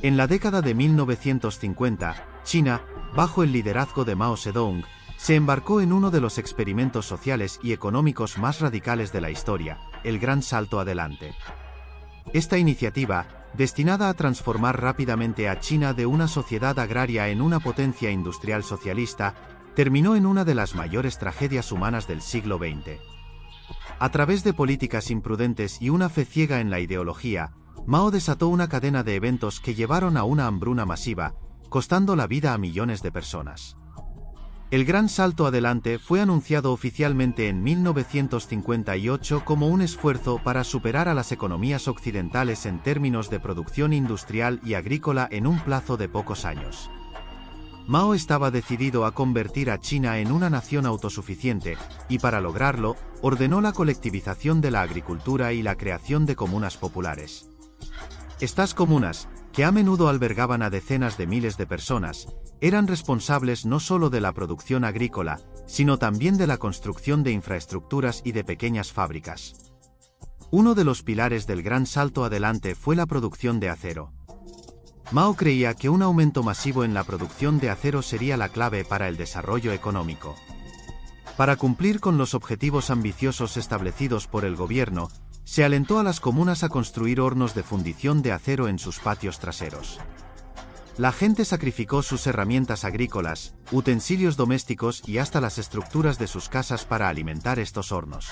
En la década de 1950, China, bajo el liderazgo de Mao Zedong, se embarcó en uno de los experimentos sociales y económicos más radicales de la historia, el Gran Salto Adelante. Esta iniciativa, destinada a transformar rápidamente a China de una sociedad agraria en una potencia industrial socialista, terminó en una de las mayores tragedias humanas del siglo XX. A través de políticas imprudentes y una fe ciega en la ideología, Mao desató una cadena de eventos que llevaron a una hambruna masiva, costando la vida a millones de personas. El Gran Salto Adelante fue anunciado oficialmente en 1958 como un esfuerzo para superar a las economías occidentales en términos de producción industrial y agrícola en un plazo de pocos años. Mao estaba decidido a convertir a China en una nación autosuficiente, y para lograrlo, ordenó la colectivización de la agricultura y la creación de comunas populares. Estas comunas, que a menudo albergaban a decenas de miles de personas, eran responsables no solo de la producción agrícola, sino también de la construcción de infraestructuras y de pequeñas fábricas. Uno de los pilares del Gran Salto Adelante fue la producción de acero. Mao creía que un aumento masivo en la producción de acero sería la clave para el desarrollo económico. Para cumplir con los objetivos ambiciosos establecidos por el gobierno, se alentó a las comunas a construir hornos de fundición de acero en sus patios traseros. La gente sacrificó sus herramientas agrícolas, utensilios domésticos y hasta las estructuras de sus casas para alimentar estos hornos.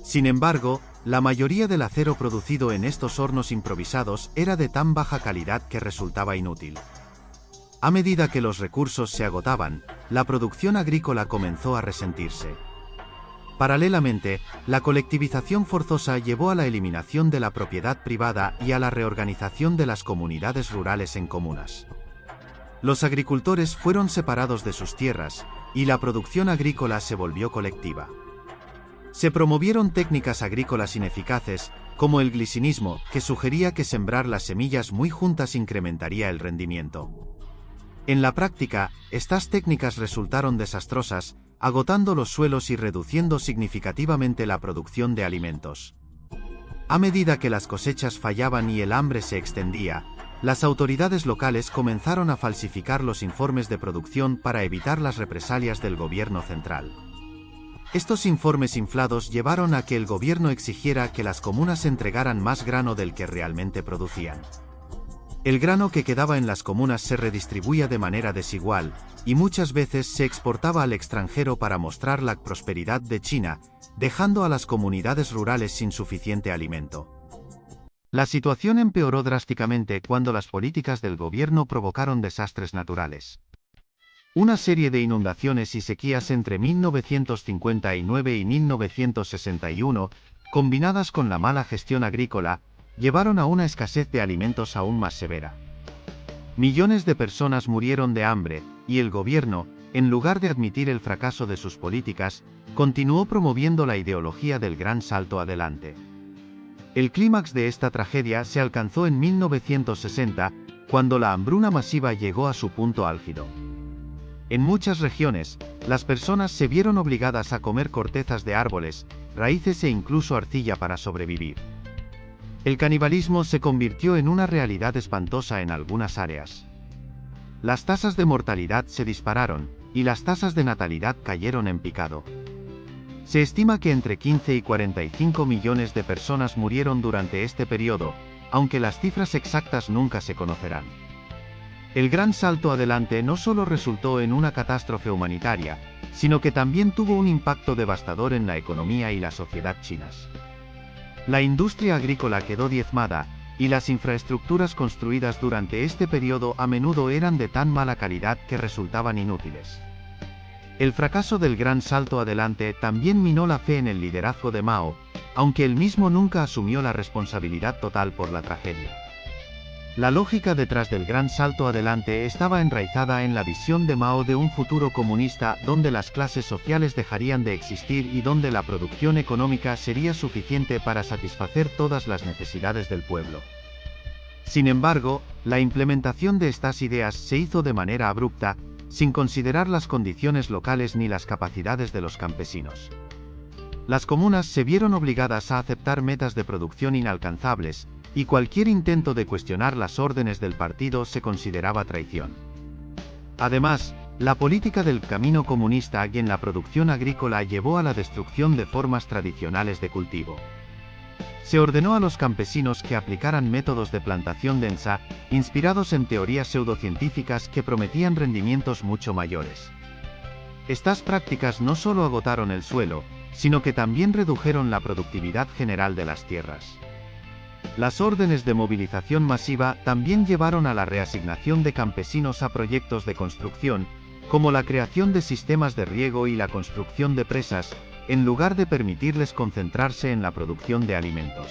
Sin embargo, la mayoría del acero producido en estos hornos improvisados era de tan baja calidad que resultaba inútil. A medida que los recursos se agotaban, la producción agrícola comenzó a resentirse. Paralelamente, la colectivización forzosa llevó a la eliminación de la propiedad privada y a la reorganización de las comunidades rurales en comunas. Los agricultores fueron separados de sus tierras, y la producción agrícola se volvió colectiva. Se promovieron técnicas agrícolas ineficaces, como el glicinismo, que sugería que sembrar las semillas muy juntas incrementaría el rendimiento. En la práctica, estas técnicas resultaron desastrosas, agotando los suelos y reduciendo significativamente la producción de alimentos. A medida que las cosechas fallaban y el hambre se extendía, las autoridades locales comenzaron a falsificar los informes de producción para evitar las represalias del gobierno central. Estos informes inflados llevaron a que el gobierno exigiera que las comunas entregaran más grano del que realmente producían. El grano que quedaba en las comunas se redistribuía de manera desigual, y muchas veces se exportaba al extranjero para mostrar la prosperidad de China, dejando a las comunidades rurales sin suficiente alimento. La situación empeoró drásticamente cuando las políticas del gobierno provocaron desastres naturales. Una serie de inundaciones y sequías entre 1959 y 1961, combinadas con la mala gestión agrícola, llevaron a una escasez de alimentos aún más severa. Millones de personas murieron de hambre, y el gobierno, en lugar de admitir el fracaso de sus políticas, continuó promoviendo la ideología del Gran Salto Adelante. El clímax de esta tragedia se alcanzó en 1960, cuando la hambruna masiva llegó a su punto álgido. En muchas regiones, las personas se vieron obligadas a comer cortezas de árboles, raíces e incluso arcilla para sobrevivir. El canibalismo se convirtió en una realidad espantosa en algunas áreas. Las tasas de mortalidad se dispararon, y las tasas de natalidad cayeron en picado. Se estima que entre 15 y 45 millones de personas murieron durante este periodo, aunque las cifras exactas nunca se conocerán. El Gran Salto Adelante no solo resultó en una catástrofe humanitaria, sino que también tuvo un impacto devastador en la economía y la sociedad chinas. La industria agrícola quedó diezmada, y las infraestructuras construidas durante este periodo a menudo eran de tan mala calidad que resultaban inútiles. El fracaso del Gran Salto Adelante también minó la fe en el liderazgo de Mao, aunque él mismo nunca asumió la responsabilidad total por la tragedia. La lógica detrás del Gran Salto Adelante estaba enraizada en la visión de Mao de un futuro comunista donde las clases sociales dejarían de existir y donde la producción económica sería suficiente para satisfacer todas las necesidades del pueblo. Sin embargo, la implementación de estas ideas se hizo de manera abrupta, sin considerar las condiciones locales ni las capacidades de los campesinos. Las comunas se vieron obligadas a aceptar metas de producción inalcanzables, y cualquier intento de cuestionar las órdenes del partido se consideraba traición. Además, la política del camino comunista en la producción agrícola llevó a la destrucción de formas tradicionales de cultivo. Se ordenó a los campesinos que aplicaran métodos de plantación densa, inspirados en teorías pseudocientíficas que prometían rendimientos mucho mayores. Estas prácticas no solo agotaron el suelo, sino que también redujeron la productividad general de las tierras. Las órdenes de movilización masiva también llevaron a la reasignación de campesinos a proyectos de construcción, como la creación de sistemas de riego y la construcción de presas, en lugar de permitirles concentrarse en la producción de alimentos.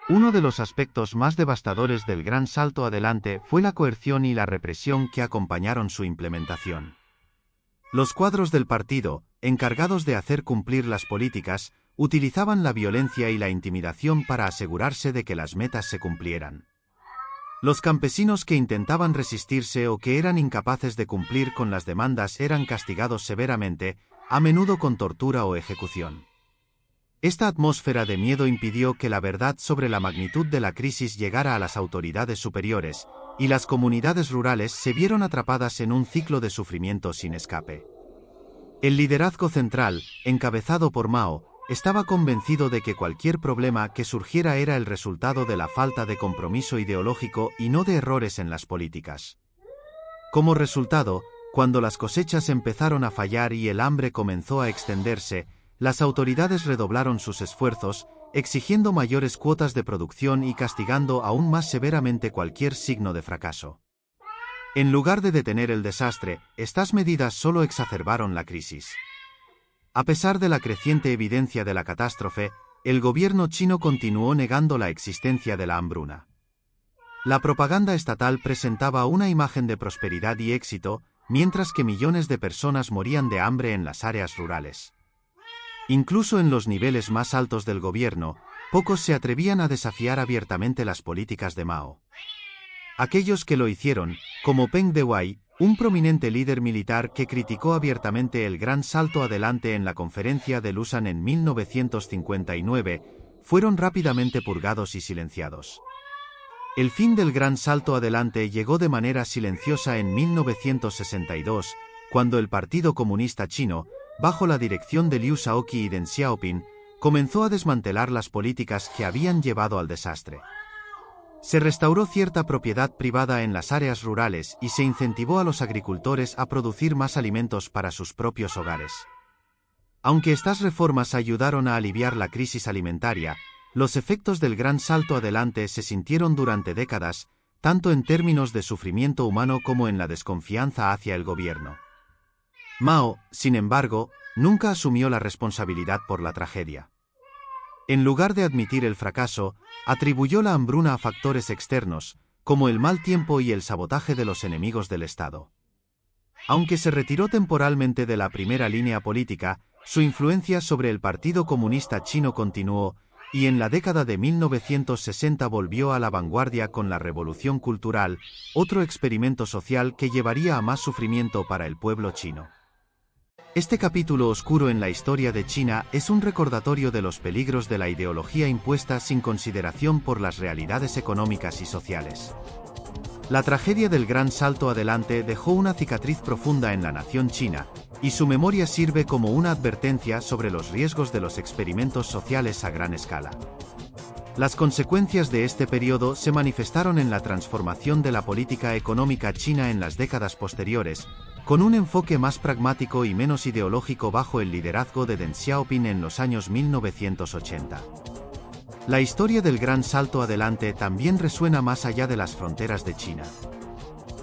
Uno de los aspectos más devastadores del Gran Salto Adelante fue la coerción y la represión que acompañaron su implementación. Los cuadros del partido, encargados de hacer cumplir las políticas, utilizaban la violencia y la intimidación para asegurarse de que las metas se cumplieran. Los campesinos que intentaban resistirse o que eran incapaces de cumplir con las demandas eran castigados severamente, a menudo con tortura o ejecución. Esta atmósfera de miedo impidió que la verdad sobre la magnitud de la crisis llegara a las autoridades superiores, y las comunidades rurales se vieron atrapadas en un ciclo de sufrimiento sin escape. El liderazgo central, encabezado por Mao, estaba convencido de que cualquier problema que surgiera era el resultado de la falta de compromiso ideológico y no de errores en las políticas. Como resultado, cuando las cosechas empezaron a fallar y el hambre comenzó a extenderse, las autoridades redoblaron sus esfuerzos, exigiendo mayores cuotas de producción y castigando aún más severamente cualquier signo de fracaso. En lugar de detener el desastre, estas medidas solo exacerbaron la crisis. A pesar de la creciente evidencia de la catástrofe, el gobierno chino continuó negando la existencia de la hambruna. La propaganda estatal presentaba una imagen de prosperidad y éxito, mientras que millones de personas morían de hambre en las áreas rurales. Incluso en los niveles más altos del gobierno, pocos se atrevían a desafiar abiertamente las políticas de Mao. Aquellos que lo hicieron, como Peng Dehuai, un prominente líder militar que criticó abiertamente el Gran Salto Adelante en la conferencia de Lushan en 1959, fueron rápidamente purgados y silenciados. El fin del Gran Salto Adelante llegó de manera silenciosa en 1962, cuando el Partido Comunista Chino, bajo la dirección de Liu Shaoqi y Deng Xiaoping, comenzó a desmantelar las políticas que habían llevado al desastre. Se restauró cierta propiedad privada en las áreas rurales y se incentivó a los agricultores a producir más alimentos para sus propios hogares. Aunque estas reformas ayudaron a aliviar la crisis alimentaria, los efectos del Gran Salto Adelante se sintieron durante décadas, tanto en términos de sufrimiento humano como en la desconfianza hacia el gobierno. Mao, sin embargo, nunca asumió la responsabilidad por la tragedia. En lugar de admitir el fracaso, atribuyó la hambruna a factores externos, como el mal tiempo y el sabotaje de los enemigos del Estado. Aunque se retiró temporalmente de la primera línea política, su influencia sobre el Partido Comunista Chino continuó, y en la década de 1960 volvió a la vanguardia con la Revolución Cultural, otro experimento social que llevaría a más sufrimiento para el pueblo chino. Este capítulo oscuro en la historia de China es un recordatorio de los peligros de la ideología impuesta sin consideración por las realidades económicas y sociales. La tragedia del Gran Salto Adelante dejó una cicatriz profunda en la nación china, y su memoria sirve como una advertencia sobre los riesgos de los experimentos sociales a gran escala. Las consecuencias de este periodo se manifestaron en la transformación de la política económica china en las décadas posteriores, con un enfoque más pragmático y menos ideológico bajo el liderazgo de Deng Xiaoping en los años 1980. La historia del Gran Salto Adelante también resuena más allá de las fronteras de China.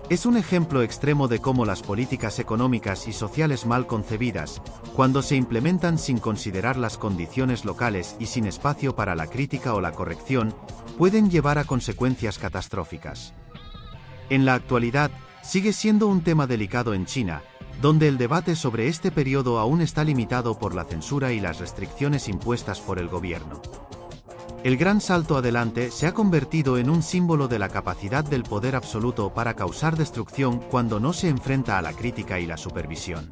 Es un ejemplo extremo de cómo las políticas económicas y sociales mal concebidas, cuando se implementan sin considerar las condiciones locales y sin espacio para la crítica o la corrección, pueden llevar a consecuencias catastróficas. En la actualidad, sigue siendo un tema delicado en China, donde el debate sobre este periodo aún está limitado por la censura y las restricciones impuestas por el gobierno. El Gran Salto Adelante se ha convertido en un símbolo de la capacidad del poder absoluto para causar destrucción cuando no se enfrenta a la crítica y la supervisión.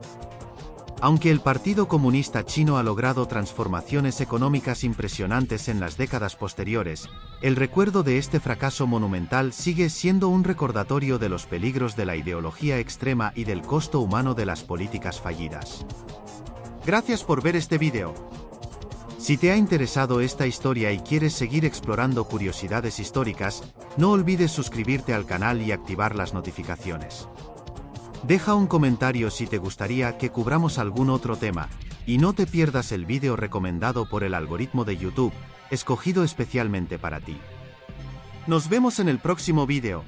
Aunque el Partido Comunista Chino ha logrado transformaciones económicas impresionantes en las décadas posteriores, el recuerdo de este fracaso monumental sigue siendo un recordatorio de los peligros de la ideología extrema y del costo humano de las políticas fallidas. Gracias por ver este vídeo. Si te ha interesado esta historia y quieres seguir explorando curiosidades históricas, no olvides suscribirte al canal y activar las notificaciones. Deja un comentario si te gustaría que cubramos algún otro tema, y no te pierdas el vídeo recomendado por el algoritmo de YouTube, escogido especialmente para ti. Nos vemos en el próximo vídeo.